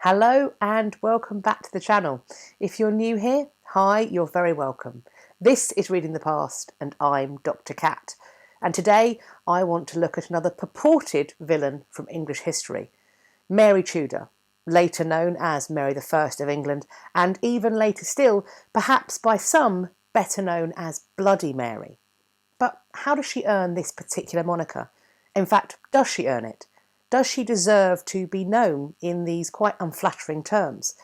Hello and welcome back to the channel. If you're new here, hi, you're very welcome. This is Reading the Past and I'm Dr. Cat. And today I want to look at another purported villain from English history, Mary Tudor, later known as Mary I of England, and even later still, perhaps by some, better known as Bloody Mary. But how does she earn this particular moniker? In fact, does she earn it? Does she deserve to be known in these quite unflattering terms?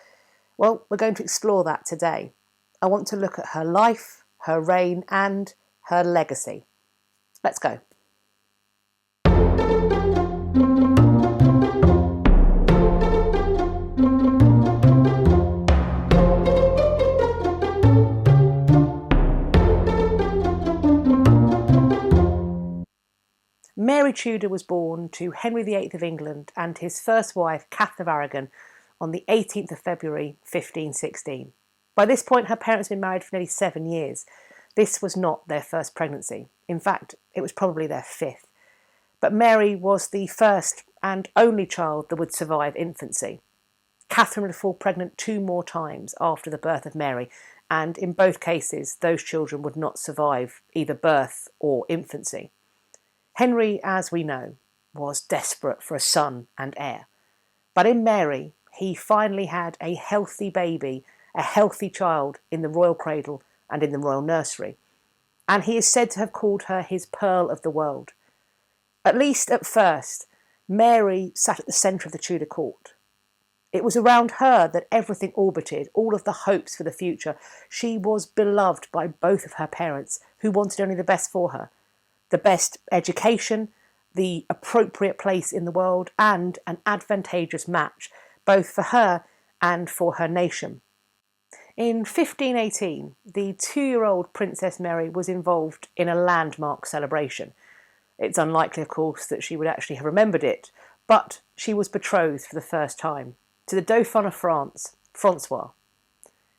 Well, we're going to explore that today. I want to look at her life, her reign and her legacy. Let's go. Mary Tudor was born to Henry VIII of England and his first wife, Catherine of Aragon, on the 18th of February 1516. By this point, her parents had been married for nearly 7 years. This was not their first pregnancy. In fact, it was probably their fifth. But Mary was the first and only child that would survive infancy. Catherine would fall pregnant 2 more times after the birth of Mary, and in both cases, those children would not survive either birth or infancy. Henry, as we know, was desperate for a son and heir. But in Mary, he finally had a healthy baby, a healthy child in the royal cradle and in the royal nursery. And he is said to have called her his pearl of the world. At least at first, Mary sat at the centre of the Tudor court. It was around her that everything orbited, all of the hopes for the future. She was beloved by both of her parents, who wanted only the best for her. The best education, the appropriate place in the world, and an advantageous match, both for her and for her nation. In 1518, the 2-year-old Princess Mary was involved in a landmark celebration. It's unlikely, of course, that she would actually have remembered it, but she was betrothed for the first time to the Dauphin of France, Francois.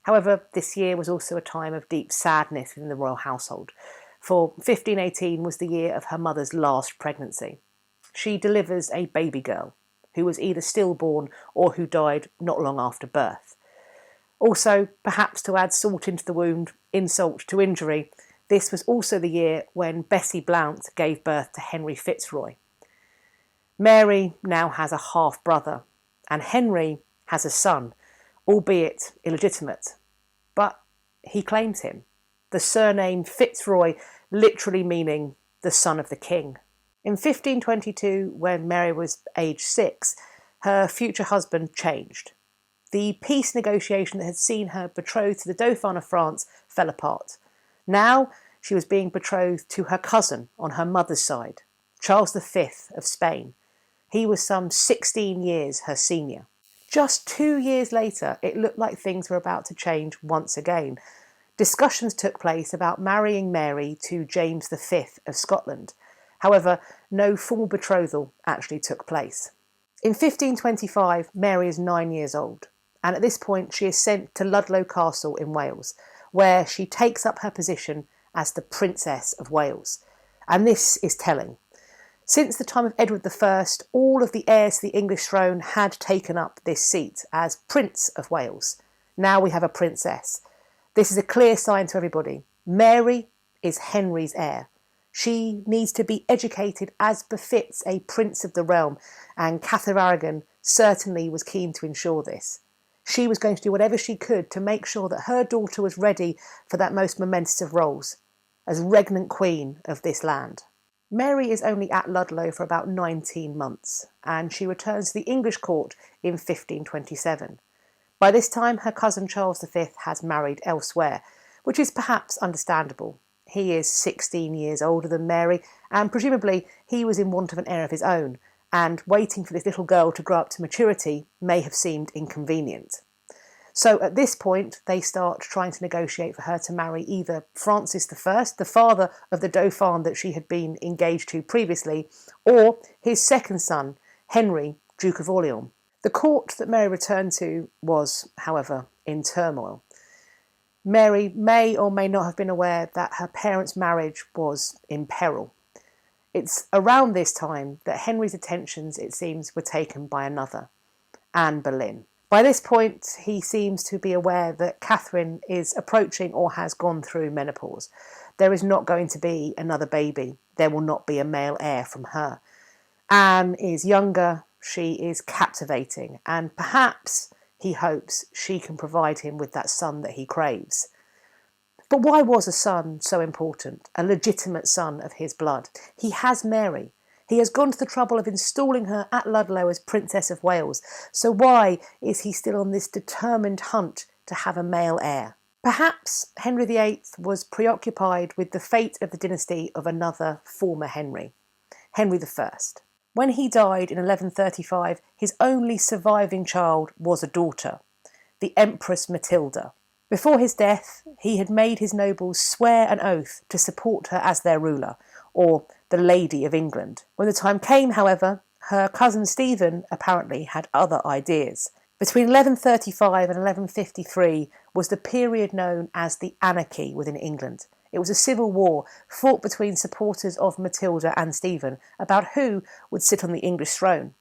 However, this year was also a time of deep sadness within the royal household, for 1518 was the year of her mother's last pregnancy. She delivers a baby girl who was either stillborn or who died not long after birth. Also, perhaps to add salt into the wound, insult to injury, this was also the year when Bessie Blount gave birth to Henry Fitzroy. Mary now has a half-brother, and Henry has a son, albeit illegitimate, but he claims him. The surname Fitzroy literally meaning the son of the king. In 1522, when Mary was aged 6, her future husband changed. The peace negotiation that had seen her betrothed to the Dauphin of France fell apart. Now she was being betrothed to her cousin on her mother's side, Charles V of Spain. He was some 16 years her senior. Just 2 years later, it looked like things were about to change once again. Discussions took place about marrying Mary to James V of Scotland. However, no formal betrothal actually took place. In 1525, Mary is 9 years old, and at this point she is sent to Ludlow Castle in Wales, where she takes up her position as the Princess of Wales. And this is telling. Since the time of Edward I, all of the heirs to the English throne had taken up this seat as Prince of Wales. Now we have a princess. This is a clear sign to everybody. Mary is Henry's heir. She needs to be educated as befits a prince of the realm, and Catherine of Aragon certainly was keen to ensure this. She was going to do whatever she could to make sure that her daughter was ready for that most momentous of roles, as regnant queen of this land. Mary is only at Ludlow for about 19 months, and she returns to the English court in 1527. By this time, her cousin Charles V has married elsewhere, which is perhaps understandable. He is 16 years older than Mary, and presumably he was in want of an heir of his own, and waiting for this little girl to grow up to maturity may have seemed inconvenient. So at this point, they start trying to negotiate for her to marry either Francis I, the father of the Dauphin that she had been engaged to previously, or his second son, Henry, Duke of Orleans. The court that Mary returned to was, however, in turmoil. Mary may or may not have been aware that her parents' marriage was in peril. It's around this time that Henry's attentions, it seems, were taken by another, Anne Boleyn. By this point, he seems to be aware that Catherine is approaching or has gone through menopause. There is not going to be another baby. There will not be a male heir from her. Anne is younger, she is captivating, and perhaps, he hopes, she can provide him with that son that he craves. But why was a son so important, a legitimate son of his blood? He has Mary. He has gone to the trouble of installing her at Ludlow as Princess of Wales. So why is he still on this determined hunt to have a male heir? Perhaps Henry VIII was preoccupied with the fate of the dynasty of another former Henry, Henry I. When he died in 1135, his only surviving child was a daughter, the Empress Matilda. Before his death, he had made his nobles swear an oath to support her as their ruler, or the Lady of England. When the time came, however, her cousin Stephen apparently had other ideas. Between 1135 and 1153 was the period known as the Anarchy within England. It was a civil war fought between supporters of Matilda and Stephen about who would sit on the English throne.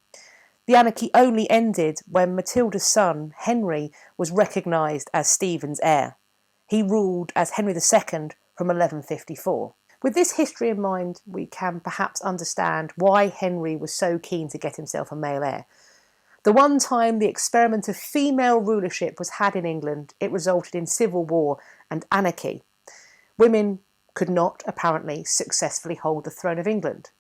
The anarchy only ended when Matilda's son, Henry, was recognised as Stephen's heir. He ruled as Henry II from 1154. With this history in mind, we can perhaps understand why Henry was so keen to get himself a male heir. The one time the experiment of female rulership was had in England, it resulted in civil war and anarchy. Women could not, apparently, successfully hold the throne of England.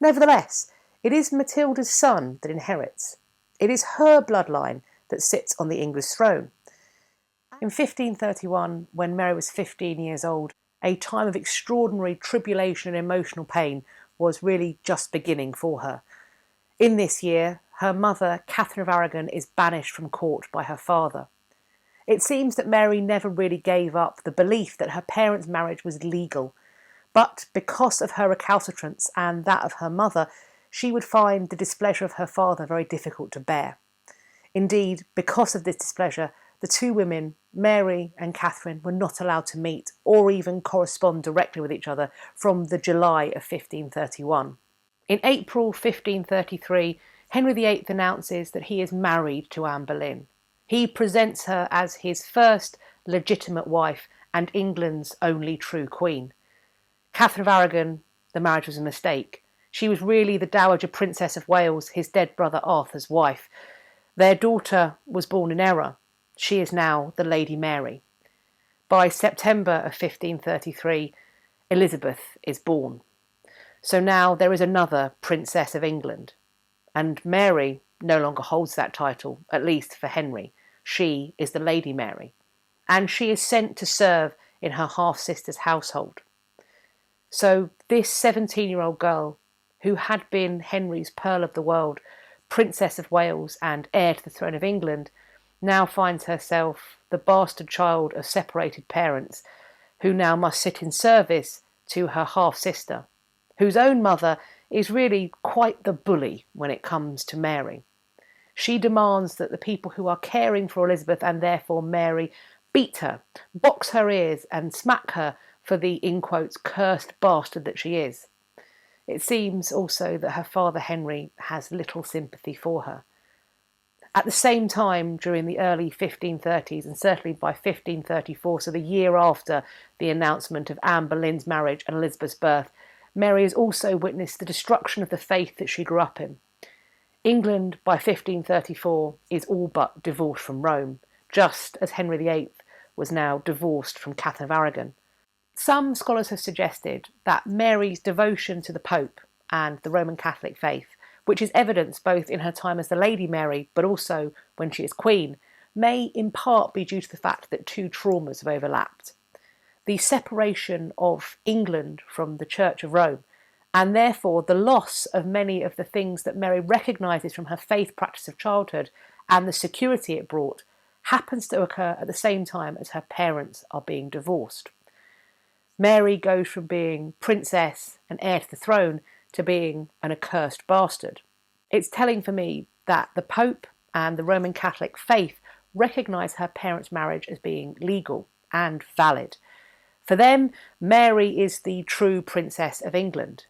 Nevertheless, it is Matilda's son that inherits. It is her bloodline that sits on the English throne. In 1531, when Mary was 15 years old, a time of extraordinary tribulation and emotional pain was really just beginning for her. In this year, her mother, Katherine of Aragon, is banished from court by her father. It seems that Mary never really gave up the belief that her parents' marriage was legal, but because of her recalcitrance and that of her mother, she would find the displeasure of her father very difficult to bear. Indeed, because of this displeasure, the two women, Mary and Catherine, were not allowed to meet or even correspond directly with each other from the July of 1531. In April 1533, Henry VIII announces that he is married to Anne Boleyn. He presents her as his first legitimate wife and England's only true queen. Catherine of Aragon, the marriage was a mistake. She was really the Dowager Princess of Wales, his dead brother Arthur's wife. Their daughter was born in error. She is now the Lady Mary. By September of 1533, Elizabeth is born. So now there is another Princess of England. And Mary no longer holds that title, at least for Henry. She is the Lady Mary. And she is sent to serve in her half-sister's household. So this 17-year-old girl, who had been Henry's pearl of the world, Princess of Wales and heir to the throne of England, now finds herself the bastard child of separated parents, who now must sit in service to her half-sister, whose own mother is really quite the bully when it comes to Mary. She demands that the people who are caring for Elizabeth and therefore Mary beat her, box her ears and smack her for the, in quotes, cursed bastard that she is. It seems also that her father Henry has little sympathy for her. At the same time, during the early 1530s, and certainly by 1534, so the year after the announcement of Anne Boleyn's marriage and Elizabeth's birth, Mary has also witnessed the destruction of the faith that she grew up in. England, by 1534, is all but divorced from Rome, just as Henry VIII was now divorced from Catherine of Aragon. Some scholars have suggested that Mary's devotion to the Pope and the Roman Catholic faith, which is evidenced both in her time as the Lady Mary but also when she is Queen, may in part be due to the fact that two traumas have overlapped. The separation of England from the Church of Rome, and therefore the loss of many of the things that Mary recognises from her faith practice of childhood and the security it brought, happens to occur at the same time as her parents are being divorced. Mary goes from being princess and heir to the throne to being an accursed bastard. It's telling for me that the Pope and the Roman Catholic faith recognise her parents' marriage as being legal and valid. For them, Mary is the true Princess of England.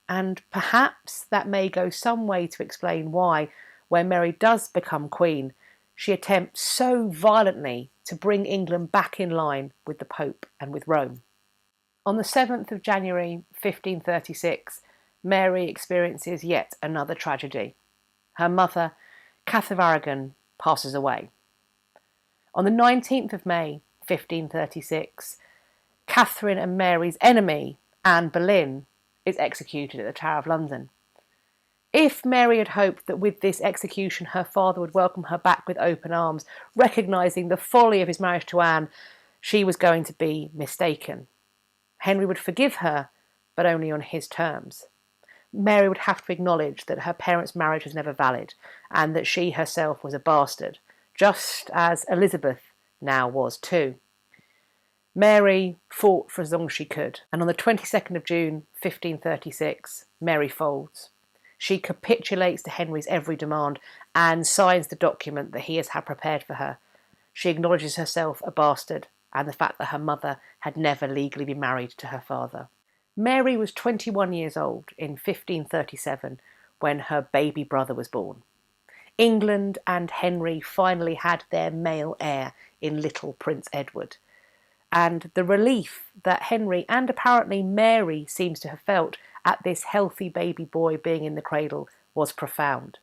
And perhaps that may go some way to explain why, when Mary does become Queen, she attempts so violently to bring England back in line with the Pope and with Rome. On the 7th of January 1536, Mary experiences yet another tragedy. Her mother, Catherine of Aragon, passes away. On the 19th of May 1536, Katherine and Mary's enemy, Anne Boleyn, is executed at the Tower of London. If Mary had hoped that with this execution her father would welcome her back with open arms, recognising the folly of his marriage to Anne, she was going to be mistaken. Henry would forgive her, but only on his terms. Mary would have to acknowledge that her parents' marriage was never valid, and that she herself was a bastard, just as Elizabeth now was too. Mary fought for as long as she could, and on the 22nd of June 1536, Mary folds. She capitulates to Henry's every demand and signs the document that he has had prepared for her. She acknowledges herself a bastard and the fact that her mother had never legally been married to her father. Mary was 21 years old in 1537 when her baby brother was born. England and Henry finally had their male heir in little Prince Edward. And the relief that Henry and apparently Mary seems to have felt at this healthy baby boy being in the cradle was profound.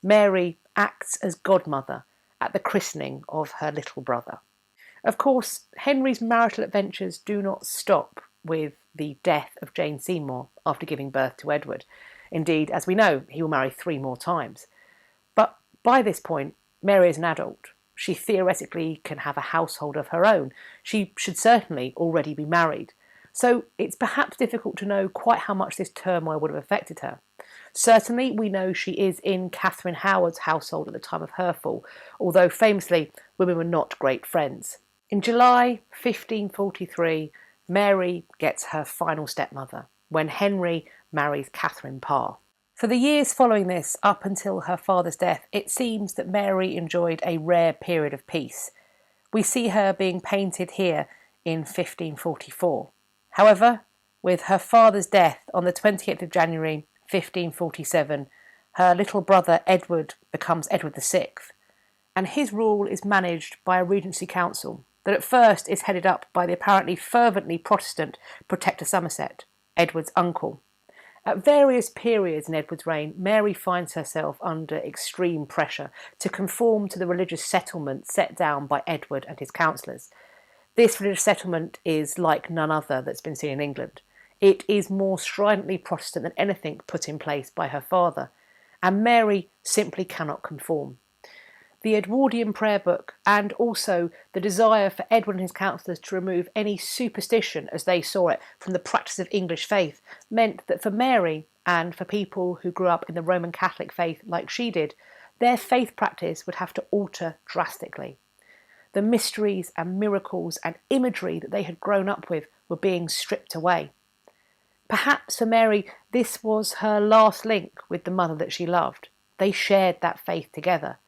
Mary acts as godmother at the christening of her little brother. Of course, Henry's marital adventures do not stop with the death of Jane Seymour after giving birth to Edward. Indeed, as we know, he will marry 3 more times. But by this point, Mary is an adult. She theoretically can have a household of her own. She should certainly already be married. So it's perhaps difficult to know quite how much this turmoil would have affected her. Certainly, we know she is in Catherine Howard's household at the time of her fall, although famously, women were not great friends. In July 1543, Mary gets her final stepmother, when Henry marries Katherine Parr. For the years following this, up until her father's death, it seems that Mary enjoyed a rare period of peace. We see her being painted here in 1544. However, with her father's death on the 28th of January 1547, her little brother Edward becomes Edward VI, and his rule is managed by a regency council that at first is headed up by the apparently fervently Protestant Protector Somerset, Edward's uncle. At various periods in Edward's reign, Mary finds herself under extreme pressure to conform to the religious settlement set down by Edward and his councillors. This religious settlement is like none other that's been seen in England. It is more stridently Protestant than anything put in place by her father, and Mary simply cannot conform. The Edwardian prayer book and also the desire for Edward and his councillors to remove any superstition as they saw it from the practice of English faith meant that for Mary and for people who grew up in the Roman Catholic faith like she did, their faith practice would have to alter drastically. The mysteries and miracles and imagery that they had grown up with were being stripped away. Perhaps for Mary, this was her last link with the mother that she loved. They shared that faith together.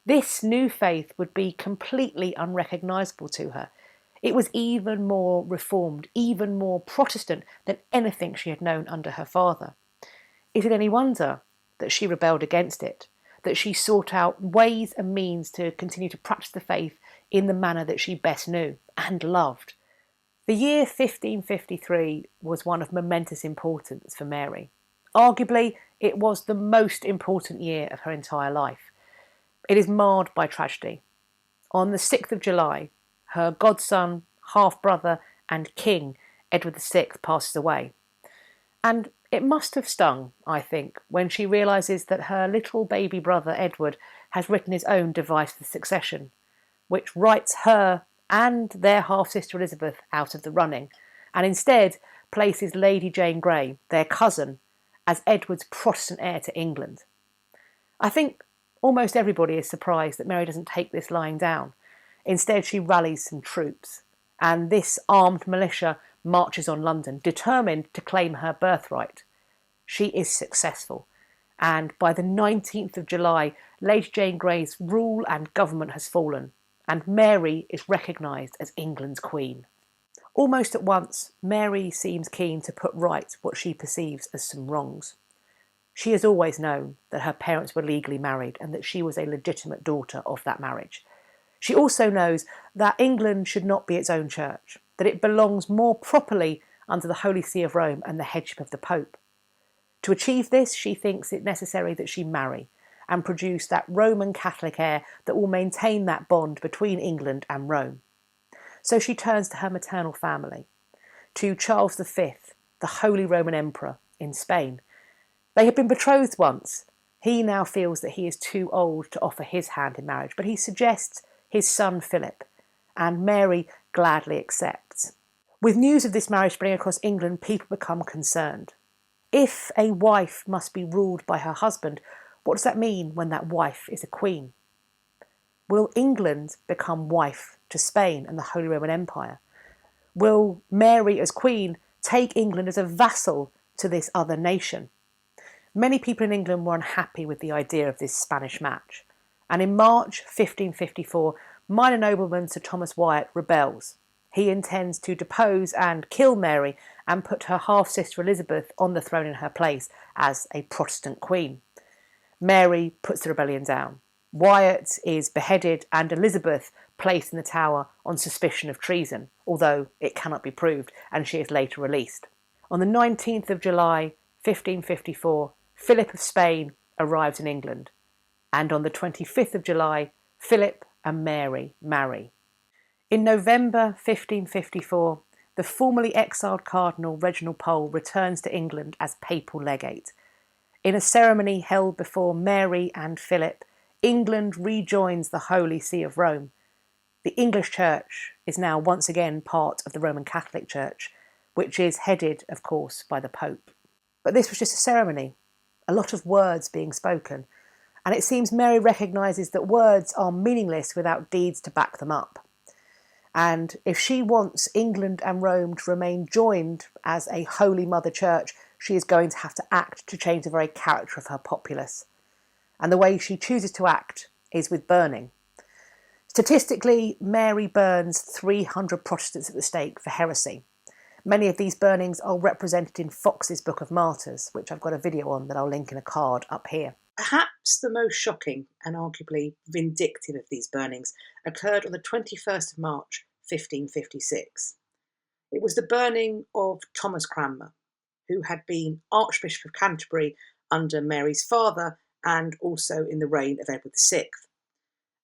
This new faith would be completely unrecognisable to her. It was even more reformed, even more Protestant than anything she had known under her father. Is it any wonder that she rebelled against it, that she sought out ways and means to continue to practice the faith in the manner that she best knew and loved? The year 1553 was one of momentous importance for Mary. Arguably, it was the most important year of her entire life. It is marred by tragedy. On the 6th of July, her godson, half-brother and king, Edward VI, passes away. And it must have stung, I think, when she realises that her little baby brother Edward has written his own device for succession, which writes her and their half-sister Elizabeth out of the running, and instead places Lady Jane Grey, their cousin, as Edward's Protestant heir to England. I think almost everybody is surprised that Mary doesn't take this lying down. Instead, she rallies some troops, and this armed militia marches on London, determined to claim her birthright. She is successful, and by the 19th of July, Lady Jane Grey's rule and government has fallen, and Mary is recognised as England's queen. Almost at once, Mary seems keen to put right what she perceives as some wrongs. She has always known that her parents were legally married and that she was a legitimate daughter of that marriage. She also knows that England should not be its own church, that it belongs more properly under the Holy See of Rome and the headship of the Pope. To achieve this, she thinks it necessary that she marry and produce that Roman Catholic heir that will maintain that bond between England and Rome. So she turns to her maternal family, to Charles V, the Holy Roman Emperor in Spain. They had been betrothed once. He now feels that he is too old to offer his hand in marriage, but he suggests his son Philip, and Mary gladly accepts. With news of this marriage spreading across England, people become concerned. If a wife must be ruled by her husband, what does that mean when that wife is a queen? Will England become wife to Spain and the Holy Roman Empire? Will Mary as queen take England as a vassal to this other nation? Many people in England were unhappy with the idea of this Spanish match, and in March 1554, minor nobleman Sir Thomas Wyatt rebels. He intends to depose and kill Mary and put her half-sister Elizabeth on the throne in her place as a Protestant queen. Mary puts the rebellion down. Wyatt is beheaded and Elizabeth placed in the Tower on suspicion of treason, although it cannot be proved, and she is later released. On the 19th of July 1554, Philip of Spain arrives in England, and on the 25th of July, Philip and Mary marry. In November 1554, the formerly exiled Cardinal Reginald Pole returns to England as papal legate. In a ceremony held before Mary and Philip, England rejoins the Holy See of Rome. The English Church is now once again part of the Roman Catholic Church, which is headed, of course, by the Pope. But this was just a ceremony, a lot of words being spoken, and it seems Mary recognises that words are meaningless without deeds to back them up. And if she wants England and Rome to remain joined as a Holy Mother Church, she is going to have to act to change the very character of her populace. And the way she chooses to act is with burning. Statistically, Mary burns 300 Protestants at the stake for heresy. Many of these burnings are represented in Fox's Book of Martyrs, which I've got a video on that I'll link in a card up here. Perhaps the most shocking and arguably vindictive of these burnings occurred on the 21st of March 1556. It was the burning of Thomas Cranmer, who had been Archbishop of Canterbury under Mary's father and also in the reign of Edward VI.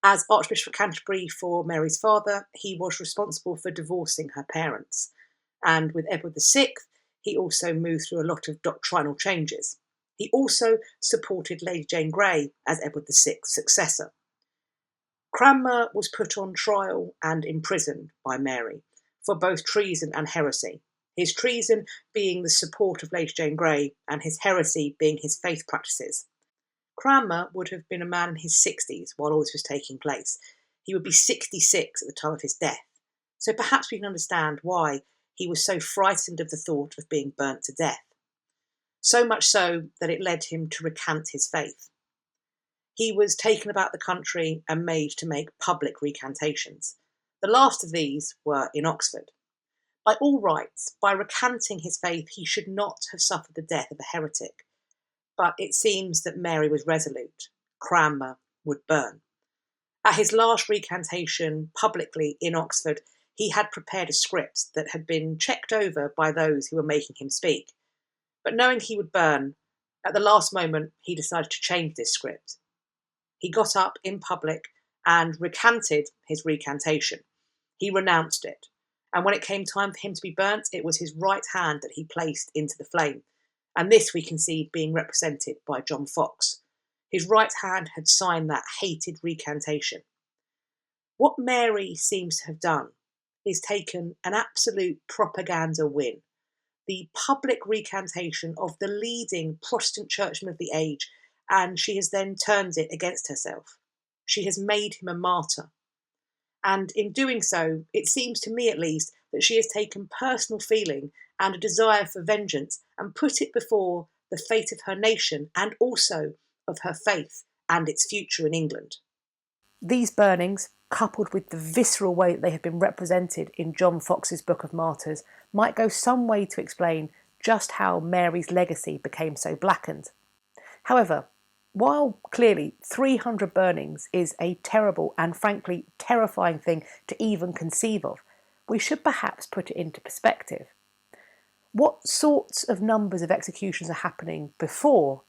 As Archbishop of Canterbury for Mary's father, he was responsible for divorcing her parents. And with Edward VI, he also moved through a lot of doctrinal changes. He also supported Lady Jane Grey as Edward VI's successor. Cranmer was put on trial and imprisoned by Mary for both treason and heresy, his treason being the support of Lady Jane Grey and his heresy being his faith practices. Cranmer would have been a man in his 60s while all this was taking place. He would be 66 at the time of his death, so perhaps we can understand why he was so frightened of the thought of being burnt to death. So much so that it led him to recant his faith. He was taken about the country and made to make public recantations. The last of these were in Oxford. By all rights, by recanting his faith, he should not have suffered the death of a heretic. But it seems that Mary was resolute. Cranmer would burn. At his last recantation publicly in Oxford, he had prepared a script that had been checked over by those who were making him speak. But knowing he would burn, at the last moment he decided to change this script. He got up in public and recanted his recantation. He renounced it. And when it came time for him to be burnt, it was his right hand that he placed into the flame. And this we can see being represented by John Fox. His right hand had signed that hated recantation. What Mary seems to have done is taken an absolute propaganda win. The public recantation of the leading Protestant churchman of the age, and she has then turned it against herself. She has made him a martyr. And in doing so, it seems to me at least that she has taken personal feeling and a desire for vengeance and put it before the fate of her nation and also of her faith and its future in England. These burnings, coupled with the visceral way that they have been represented in John Fox's Book of Martyrs, might go some way to explain just how Mary's legacy became so blackened. However, while clearly 300 burnings is a terrible and frankly terrifying thing to even conceive of, we should perhaps put it into perspective. What sorts of numbers of executions are happening before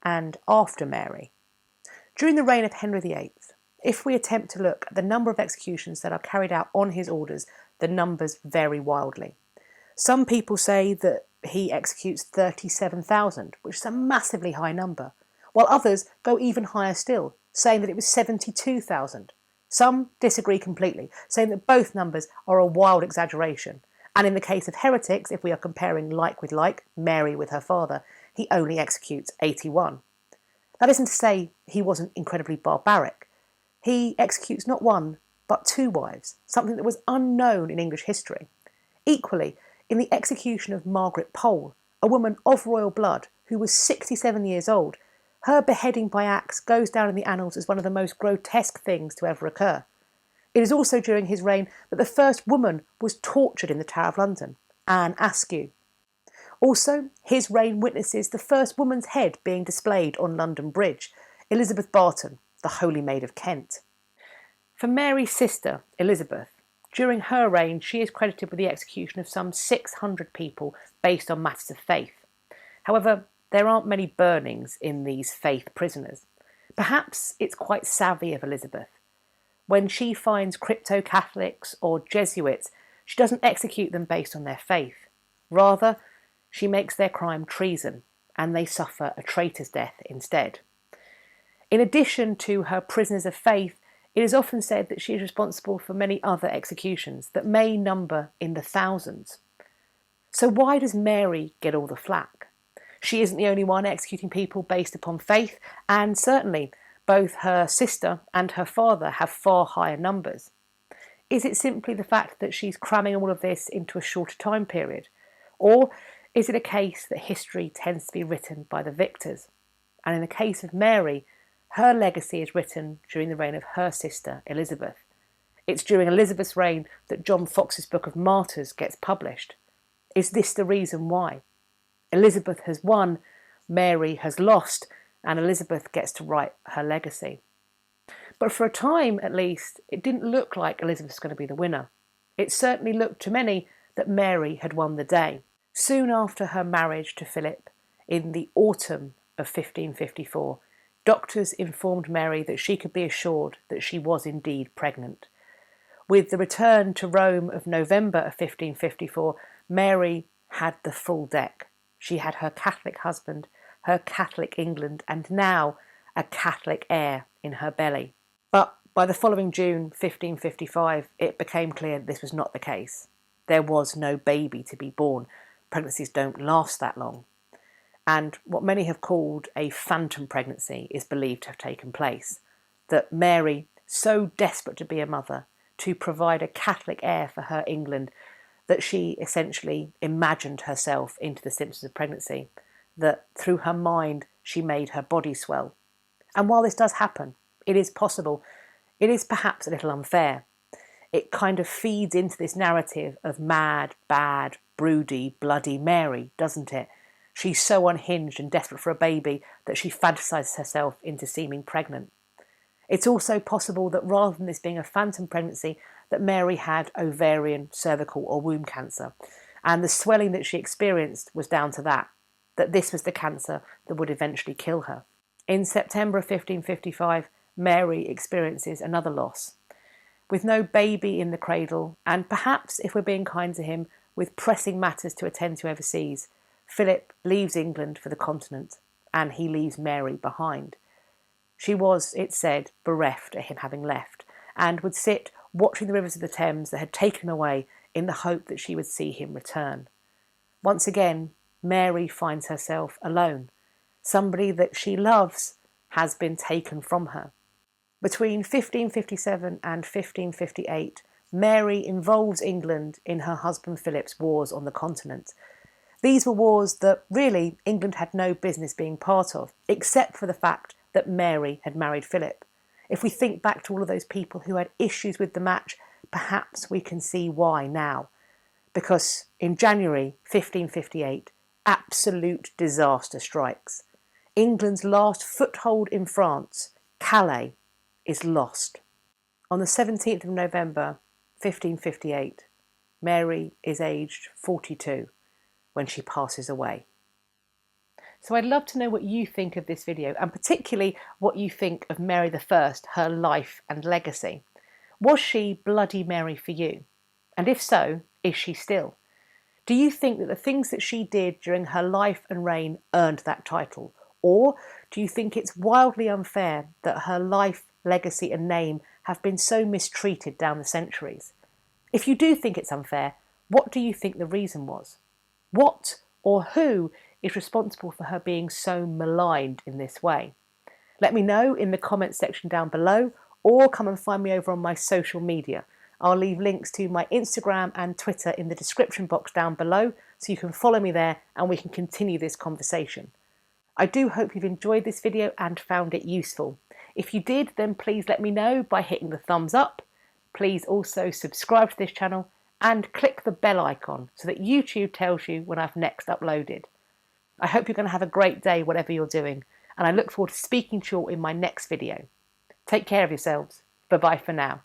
and after Mary? During the reign of Henry VIII, if we attempt to look at the number of executions that are carried out on his orders, the numbers vary wildly. Some people say that he executes 37,000, which is a massively high number, while others go even higher still, saying that it was 72,000. Some disagree completely, saying that both numbers are a wild exaggeration. And in the case of heretics, if we are comparing like with like, Mary with her father, he only executes 81. That isn't to say he wasn't incredibly barbaric. He executes not one, but two wives, something that was unknown in English history. Equally, in the execution of Margaret Pole, a woman of royal blood who was 67 years old, her beheading by axe goes down in the annals as one of the most grotesque things to ever occur. It is also during his reign that the first woman was tortured in the Tower of London, Anne Askew. Also, his reign witnesses the first woman's head being displayed on London Bridge, Elizabeth Barton, the Holy Maid of Kent. For Mary's sister, Elizabeth, during her reign she is credited with the execution of some 600 people based on matters of faith. However, there aren't many burnings in these faith prisoners. Perhaps it's quite savvy of Elizabeth. When she finds crypto-Catholics or Jesuits, she doesn't execute them based on their faith. Rather, she makes their crime treason, and they suffer a traitor's death instead. In addition to her prisoners of faith, it is often said that she is responsible for many other executions that may number in the thousands. So why does Mary get all the flack? She isn't the only one executing people based upon faith, and certainly both her sister and her father have far higher numbers. Is it simply the fact that she's cramming all of this into a shorter time period? Or is it a case that history tends to be written by the victors? And in the case of Mary, her legacy is written during the reign of her sister, Elizabeth. It's during Elizabeth's reign that John Foxe's Book of Martyrs gets published. Is this the reason why? Elizabeth has won, Mary has lost, and Elizabeth gets to write her legacy. But for a time, at least, it didn't look like Elizabeth was going to be the winner. It certainly looked to many that Mary had won the day. Soon after her marriage to Philip, in the autumn of 1554, doctors informed Mary that she could be assured that she was indeed pregnant. With the return to Rome of November of 1554, Mary had the full deck. She had her Catholic husband, her Catholic England, and now a Catholic heir in her belly. But by the following June 1555, it became clear this was not the case. There was no baby to be born. Pregnancies don't last that long. And what many have called a phantom pregnancy is believed to have taken place. That Mary, so desperate to be a mother, to provide a Catholic heir for her England, that she essentially imagined herself into the symptoms of pregnancy, that through her mind she made her body swell. And while this does happen, it is possible, it is perhaps a little unfair. It kind of feeds into this narrative of mad, bad, broody, bloody Mary, doesn't it? She's so unhinged and desperate for a baby that she fantasises herself into seeming pregnant. It's also possible that rather than this being a phantom pregnancy, that Mary had ovarian, cervical or womb cancer, and the swelling that she experienced was down to that this was the cancer that would eventually kill her. In September of 1555, Mary experiences another loss. With no baby in the cradle, and perhaps, if we're being kind to him, with pressing matters to attend to overseas, Philip leaves England for the continent, and he leaves Mary behind. She was, it said, bereft at him having left, and would sit watching the rivers of the Thames that had taken him away in the hope that she would see him return. Once again, Mary finds herself alone. Somebody that she loves has been taken from her. Between 1557 and 1558, Mary involves England in her husband Philip's wars on the continent. These were wars that really England had no business being part of, except for the fact that Mary had married Philip. If we think back to all of those people who had issues with the match, perhaps we can see why now. Because in January 1558, absolute disaster strikes. England's last foothold in France, Calais, is lost. On the 17th of November 1558, Mary is aged 42 when she passes away. So I'd love to know what you think of this video, and particularly what you think of Mary I, her life and legacy. Was she Bloody Mary for you? And if so, is she still? Do you think that the things that she did during her life and reign earned that title? Or do you think it's wildly unfair that her life, legacy and name have been so mistreated down the centuries? If you do think it's unfair, what do you think the reason was? What or who is responsible for her being so maligned in this way? Let me know in the comments section down below, or come and find me over on my social media. I'll leave links to my Instagram and Twitter in the description box down below, so you can follow me there and we can continue this conversation. I do hope you've enjoyed this video and found it useful. If you did, then please let me know by hitting the thumbs up. Please also subscribe to this channel and click the bell icon so that YouTube tells you when I've next uploaded. I hope you're going to have a great day whatever you're doing, and I look forward to speaking to you all in my next video. Take care of yourselves. Bye-bye for now.